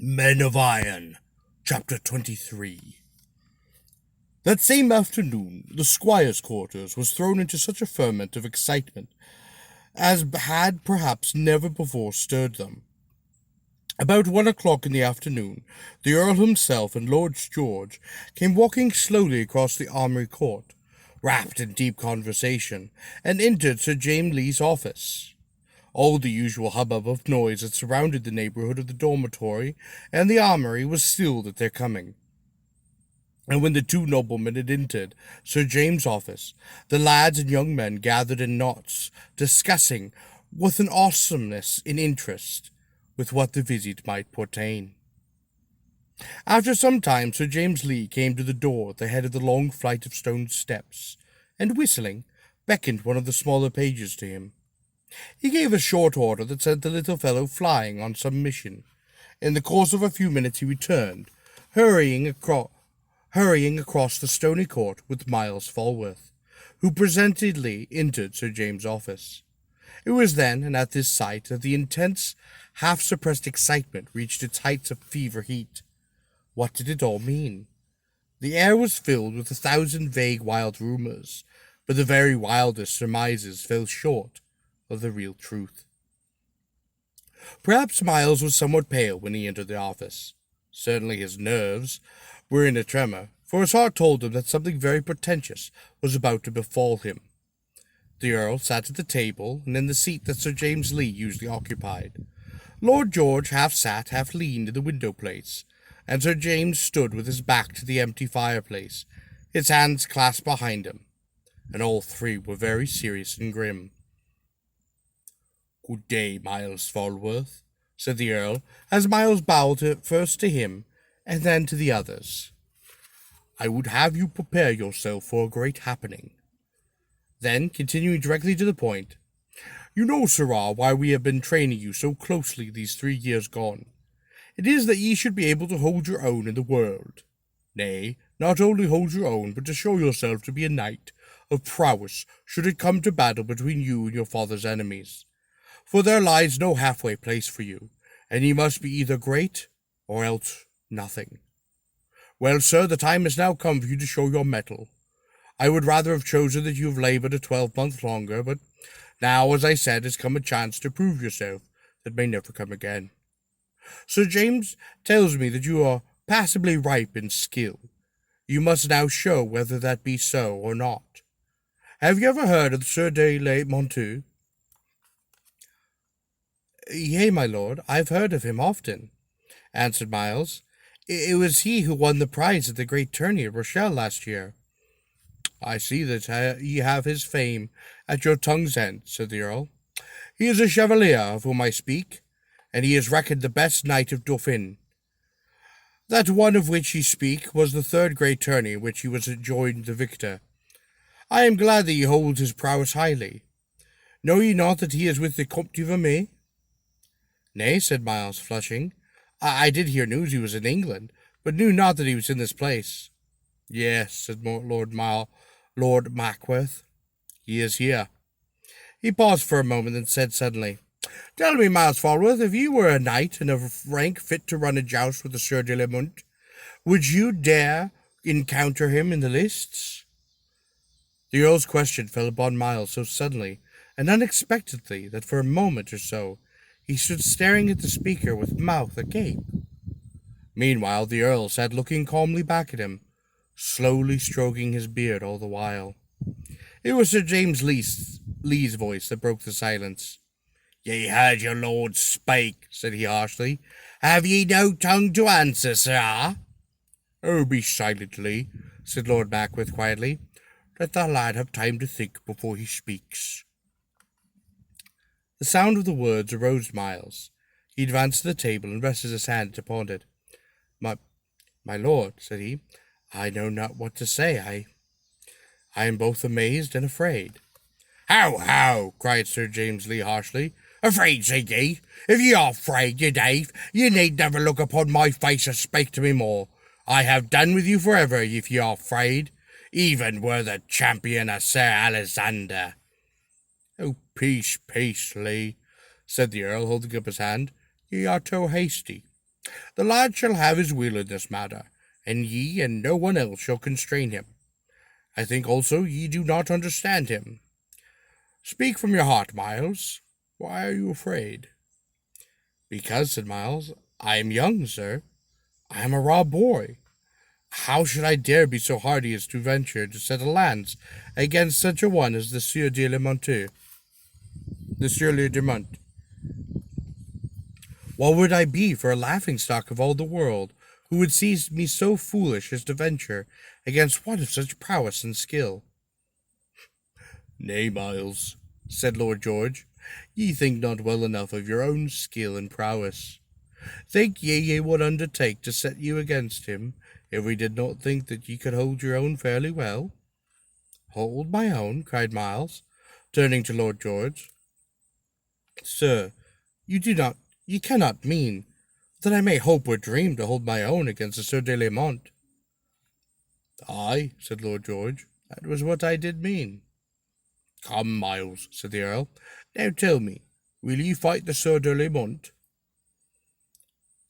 Men of Iron, Chapter 23. That same afternoon, the squire's quarters was thrown into such a ferment of excitement as had perhaps never before stirred them. About 1 o'clock in the afternoon, the Earl himself and Lord George came walking slowly across the armory court, wrapped in deep conversation, and entered Sir James Lee's office. All the usual hubbub of noise that surrounded the neighborhood of the dormitory and the armory was stilled at their coming. And when the two noblemen had entered Sir James's office, the lads and young men gathered in knots, discussing, with an awesomeness in interest, with what the visit might portend. After some time, Sir James Lee came to the door at the head of the long flight of stone steps, and whistling, beckoned one of the smaller pages to him. He gave a short order that sent the little fellow flying on some mission. In the course of a few minutes he returned, hurrying across the stony court with Miles Falworth, who presently entered Sir James's office. It was then, and at this sight, that the intense, half-suppressed excitement reached its heights of fever heat. What did it all mean? The air was filled with 1,000 vague, wild rumors, but the very wildest surmises fell short of the real truth. Perhaps Miles was somewhat pale when he entered the office. Certainly his nerves were in a tremor, for his heart told him that something very portentous was about to befall him. The Earl sat at the table, and in the seat that Sir James Lee usually occupied. Lord George half sat, half leaned in the window-place, and Sir James stood with his back to the empty fireplace, his hands clasped behind him, and all three were very serious and grim. "Good day, Miles Falworth," said the Earl, as Miles bowed first to him and then to the others. "I would have you prepare yourself for a great happening." Then, continuing directly to the point, "You know, sirrah, why we have been training you so closely these 3 years gone. It is that ye should be able to hold your own in the world. Nay, not only hold your own, but to show yourself to be a knight of prowess should it come to battle between you and your father's enemies. For there lies no halfway place for you, and ye must be either great or else nothing. Well, sir, the time has now come for you to show your mettle. I would rather have chosen that you have laboured a 12-month longer, but now, as I said, has come a chance to prove yourself that may never come again. Sir James tells me that you are passably ripe in skill. You must now show whether that be so or not. Have you ever heard of Sir de la Montaigne?" "Yea, my lord, I've heard of him often," answered Miles. "It was he who won the prize at the great tourney at Rochelle last year." "I see that ye have his fame at your tongue's end," said the Earl. "He is a chevalier of whom I speak, and he is reckoned the best knight of Dauphin. That one of which ye speak was the third great tourney in which he was adjoined the victor. I am glad that ye hold his prowess highly. Know ye not that he is with the Comte de Vermeil?" "Nay," said Miles, flushing. I did hear news he was in England, but knew not that he was in this place." "Yes," said Lord Mackworth. "He is here." He paused for a moment and said suddenly, "Tell me, Miles Falworth, if you were a knight and of rank fit to run a joust with the Sieur de la Montaigne, would you dare encounter him in the lists?" The Earl's question fell upon Miles so suddenly and unexpectedly that for a moment or so he stood staring at the speaker with mouth agape. Meanwhile, the Earl sat looking calmly back at him, slowly stroking his beard all the while. It was Sir James Lee's voice that broke the silence. "Ye heard your lord spake," said he harshly. "Have ye no tongue to answer, sirrah?" "Oh, be silent, Lee," said Lord Mackworth quietly. "Let the lad have time to think before he speaks." The sound of the words aroused Miles. He advanced to the table and rested his hand upon it. My lord," said he, "I know not what to say. I am both amazed and afraid." How, cried Sir James Lee harshly. "Afraid, say ye? If ye are afraid, ye knave, ye need never look upon my face or speak to me more. I have done with you forever, if ye are afraid, even were the champion of Sir Alexander." "Oh, peace, Lee," said the Earl, holding up his hand. "Ye are too hasty. The lad shall have his will in this matter, and ye and no one else shall constrain him. I think also ye do not understand him. Speak from your heart, Myles. Why are you afraid? Because, said Myles, I am young, sir. I am a raw boy. How should I dare be so hardy as to venture to set a lance against such a one as the Sieur de la Monteux? The Sieur de Mont. What would I be for a laughing-stock of all the world, who would see me so foolish as to venture against one of such prowess and skill? Nay, Myles, said Lord George, ye think not well enough of your own skill and prowess. Think ye would undertake to set you against him, if we did not think that ye could hold your own fairly well? Hold my own, cried Myles, turning to Lord George. Sir, you cannot mean that I may hope or dream to hold my own against the Sieur de la Mont. Aye, said Lord George, that was what I did mean. Come, Myles, said the Earl, now tell me, will ye fight the Sieur de la Mont?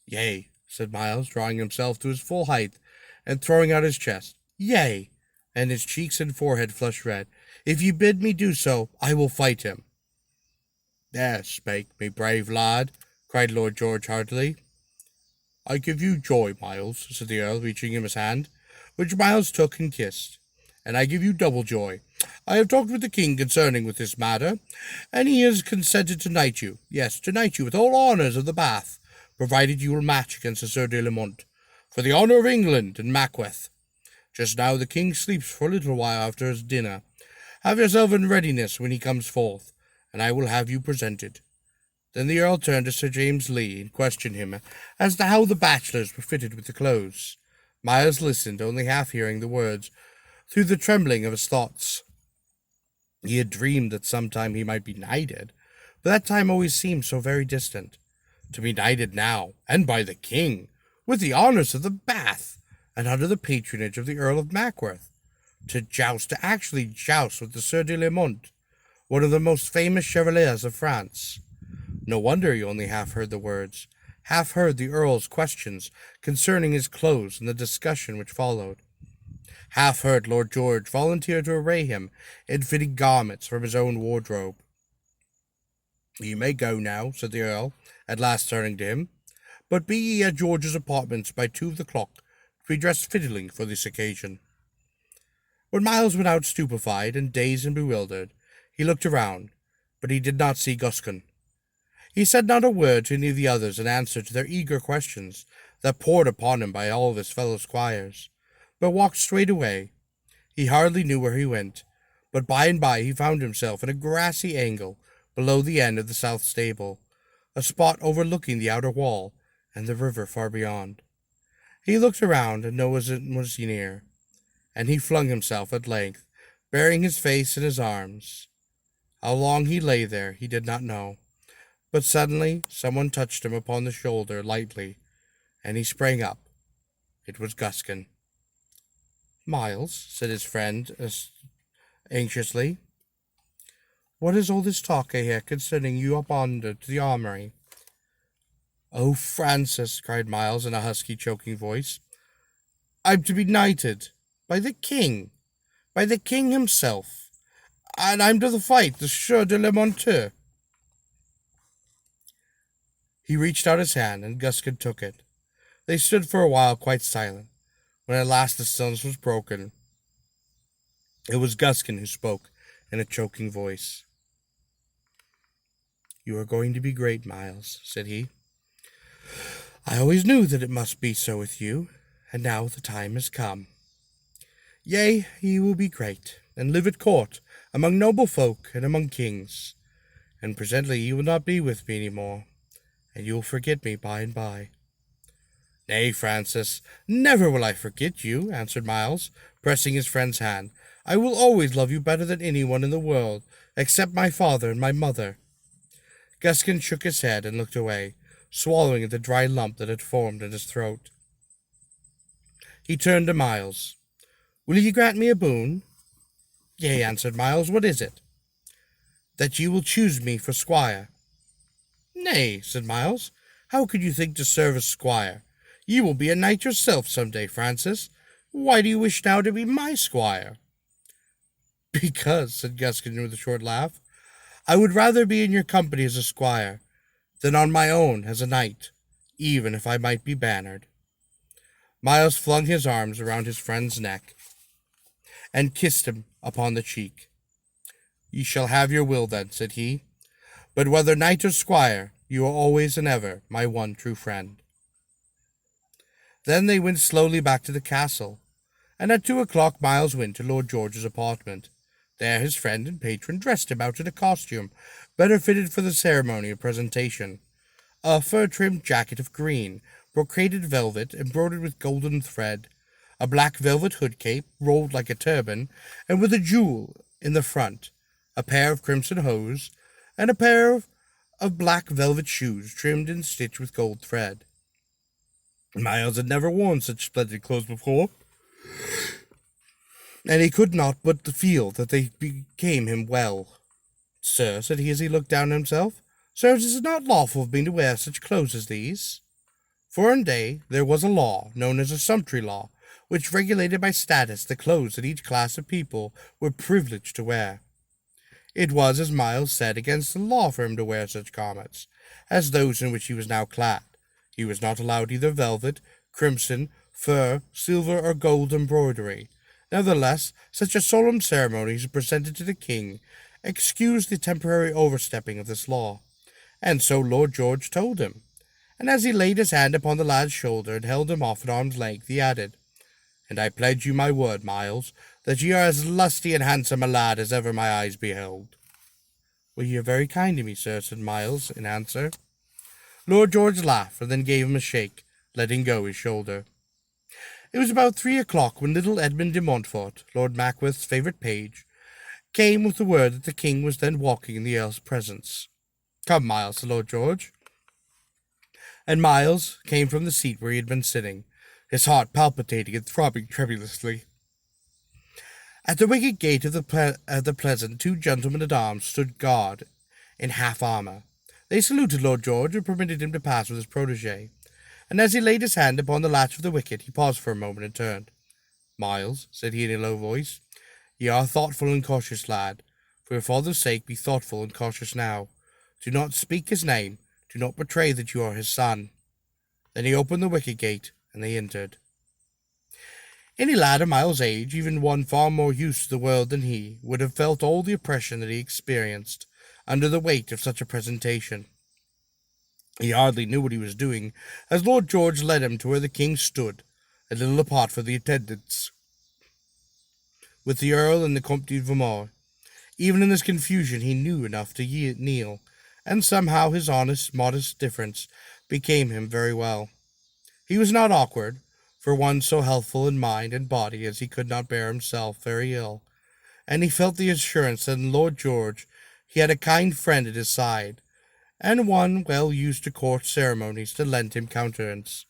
Yea, said Myles, drawing himself to his full height and throwing out his chest. Yea, and his cheeks and forehead flushed red. If ye bid me do so, I will fight him. There spake me, brave lad, cried Lord George heartily. I give you joy, Myles, said the Earl, reaching him his hand, which Myles took and kissed. And I give you double joy. I have talked with the king concerning with this matter, and he has consented to knight you, yes, to knight you with all honours of the Bath, provided you will match against the Sieur de la Mont, for the honour of England and Mackworth. Just now the king sleeps for a little while after his dinner. Have yourself in readiness when he comes forth, and I will have you presented. Then the Earl turned to Sir James Lee and questioned him as to how the bachelors were fitted with the clothes. Myles listened, only half hearing the words, through the trembling of his thoughts. He had dreamed that sometime he might be knighted, but that time always seemed so very distant. To be knighted now, and by the king, with the honours of the Bath, and under the patronage of the Earl of Mackworth, to actually joust with the Sieur de la Mont, one of the most famous chevaliers of France. No wonder he only half heard the words, half heard the Earl's questions concerning his clothes and the discussion which followed. Half heard Lord George volunteer to array him in fitting garments from his own wardrobe. "You may go now," said the Earl, at last turning to him, "but be ye at George's apartments by 2 of the clock, to be dressed fittily for this occasion." When Myles went out stupefied and dazed and bewildered, he looked around, but he did not see Guskin. He said not a word to any of the others in answer to their eager questions that poured upon him by all of his fellow squires, but walked straight away. He hardly knew where he went, but by and by he found himself in a grassy angle below the end of the south stable, a spot overlooking the outer wall and the river far beyond. He looked around, and no one was near, and he flung himself at length, burying his face in his arms. How long he lay there he did not know, but suddenly someone touched him upon the shoulder lightly, and he sprang up. It was Guskin. "Myles," said his friend anxiously, "what is all this talk I hear concerning you up yonder to the armory?" "Oh, Francis," cried Myles in a husky, choking voice, "I'm to be knighted by the king himself, and I'm to fight the Sieur de la Monteux." He reached out his hand, and Guskin took it. They stood for a while quite silent. When at last the silence was broken, it was Guskin who spoke in a choking voice. "You are going to be great, Myles," said he. "I always knew that it must be so with you, and now the time has come. Yea, ye will be great, and live at court, among noble folk and among kings, and presently ye will not be with me any more, and you will forget me by and by." "Nay, Francis, never will I forget you," answered Myles, pressing his friend's hand. "I will always love you better than anyone in the world, except my father and my mother." Guskin shook his head and looked away, swallowing at the dry lump that had formed in his throat. He turned to Myles. "Will ye grant me a boon?" "Yea," answered Myles. "What is it?" "That ye will choose me for squire." "Nay," said Myles, How could you think to serve as squire? You will be a knight yourself some day, Francis. Why do you wish now to be my squire? Because, said Guskin with a short laugh, I would rather be in your company as a squire than on my own as a knight, even if I might be bannered. Myles flung his arms around his friend's neck and kissed him upon the cheek. Ye shall have your will then, said he, but whether knight or squire, you are always and ever my one true friend. Then they went slowly back to the castle, and at 2 o'clock Myles went to Lord George's apartment. There his friend and patron dressed him out in a costume better fitted for the ceremony of presentation. A fur-trimmed jacket of green, brocaded velvet embroidered with golden thread, a black velvet hood cape rolled like a turban, and with a jewel in the front, a pair of crimson hose, and a pair of black velvet shoes trimmed and stitched with gold thread. Myles had never worn such splendid clothes before, and he could not but feel that they became him well. Sir, said he as he looked down at himself, sirs, is it not lawful of me to wear such clothes as these? For in day there was a law, known as a sumptry law, which regulated by status the clothes that each class of people were privileged to wear. It was, as Myles said, against the law for him to wear such garments as those in which he was now clad. He was not allowed either velvet, crimson, fur, silver, or gold embroidery. Nevertheless, such a solemn ceremony as presented to the king excused the temporary overstepping of this law, and so Lord George told him. And as he laid his hand upon the lad's shoulder and held him off at arm's length, he added, And I pledge you my word, Myles, that ye are as lusty and handsome a lad as ever my eyes beheld. Well, ye are very kind to me, sir, said Myles in answer. Lord George laughed, and then gave him a shake, letting go his shoulder. It was about 3 o'clock when little Edmund de Montfort, Lord Mackworth's favourite page, came with the word that the king was then walking in the earl's presence. Come, Myles, said Lord George. And Myles came from the seat where he had been sitting, his heart palpitating and throbbing tremulously. At the wicket gate of the pleasant 2 gentlemen-at-arms stood guard in half armour. They saluted Lord George and permitted him to pass with his protege, and as he laid his hand upon the latch of the wicket, he paused for a moment and turned. Myles, said he in a low voice, ye are a thoughtful and cautious lad. For your father's sake, be thoughtful and cautious now. Do not speak his name. Do not betray that you are his son. Then he opened the wicket gate, and they entered. Any lad of Myles' age, even one far more used to the world than he, would have felt all the oppression that he experienced under the weight of such a presentation. He hardly knew what he was doing, as Lord George led him to where the king stood, a little apart from the attendants, with the Earl and the Comte de Vermont. Even in this confusion he knew enough to kneel, and somehow his honest, modest deference became him very well. He was not awkward, for one so healthful in mind and body as he could not bear himself very ill, and he felt the assurance that in Lord George he had a kind friend at his side, and one well used to court ceremonies to lend him countenance.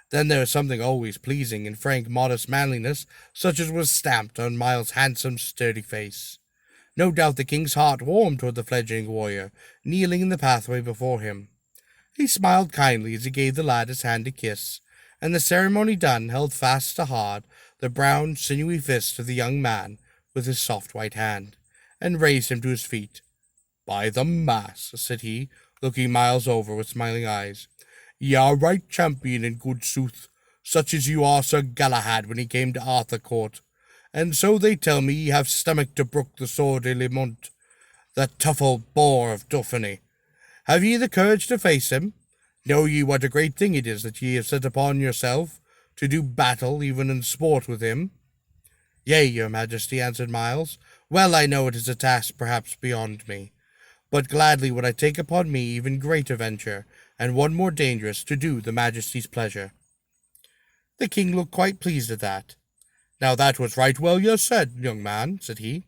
Then there was something always pleasing in frank, modest manliness, such as was stamped on Myles' handsome, sturdy face. No doubt the king's heart warmed toward the fledgling warrior, kneeling in the pathway before him. He smiled kindly as he gave the lad his hand to kiss, and the ceremony done, held fast to hard the brown, sinewy fist of the young man with his soft white hand, and raised him to his feet. By the mass, said he, looking Myles over with smiling eyes, ye are right champion in good sooth, such as you are Sir Galahad when he came to Arthur court, and so they tell me ye have stomach to brook the Sieur de Limont, the tough old boar of Dauphiny. Have ye the courage to face him? Know ye what a great thing it is that ye have set upon yourself, to do battle even in sport with him? Yea, your majesty, answered Myles. Well I know it is a task perhaps beyond me, but gladly would I take upon me even greater venture, and one more dangerous, to do the majesty's pleasure. The king looked quite pleased at that. Now that was right well you said, young man, said he,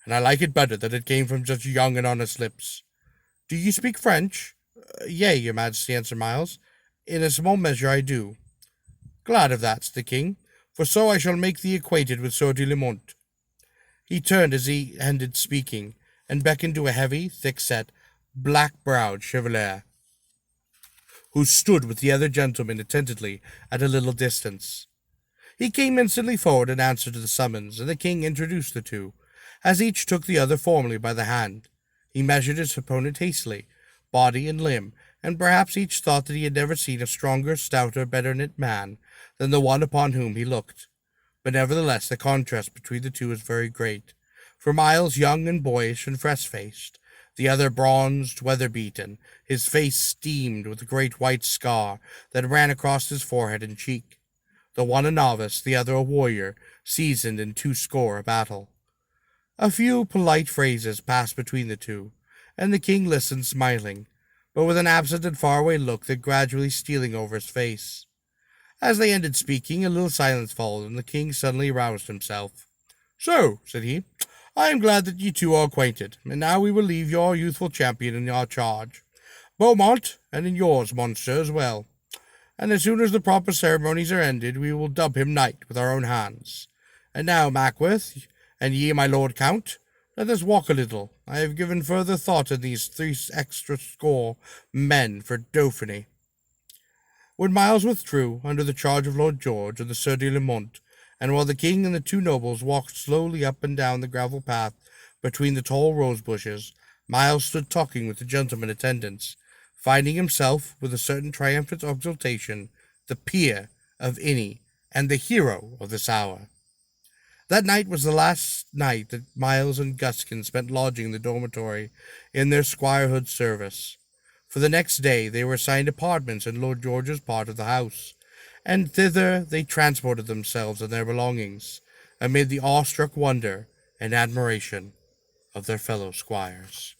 and I like it better that it came from such young and honest lips. Do you speak French? Yea, your majesty, answered Myles. In a small measure I do. Glad of that, said the king, for so I shall make thee acquainted with Sieur de Limont. He turned as he ended speaking, and beckoned to a heavy, thick-set, black-browed chevalier, who stood with the other gentlemen attentively at a little distance. He came instantly forward in answer to the summons, and the king introduced the two, as each took the other formally by the hand. He measured his opponent hastily, body and limb, and perhaps each thought that he had never seen a stronger, stouter, better knit man than the one upon whom he looked. But nevertheless the contrast between the two was very great, for Myles, young and boyish and fresh-faced, the other bronzed, weather-beaten, his face steamed with a great white scar that ran across his forehead and cheek. The one a novice, the other a warrior, seasoned in 20 battle. A few polite phrases passed between the two, and the king listened smiling, but with an absent and far-away look that gradually stealing over his face. As they ended speaking, a little silence followed, and the king suddenly roused himself. "So," said he, "I am glad that ye two are acquainted, and now we will leave your youthful champion in our charge, Beaumont, and in yours, monsieur, as well. And as soon as the proper ceremonies are ended, we will dub him knight with our own hands. And now, Mackworth, and ye, my lord count, let us walk a little. I have given further thought in these 60 men for Dauphiny." When Myles withdrew, under the charge of Lord George and the Sieur de Lamont, and while the king and the two nobles walked slowly up and down the gravel path between the tall rose bushes, Myles stood talking with the gentlemen attendants, finding himself, with a certain triumphant exultation, the peer of any and the hero of this hour. That night was the last night that Myles and Guskin spent lodging in the dormitory in their squirehood service. For the next day they were assigned apartments in Lord George's part of the house, and thither they transported themselves and their belongings, amid the awestruck wonder and admiration of their fellow squires.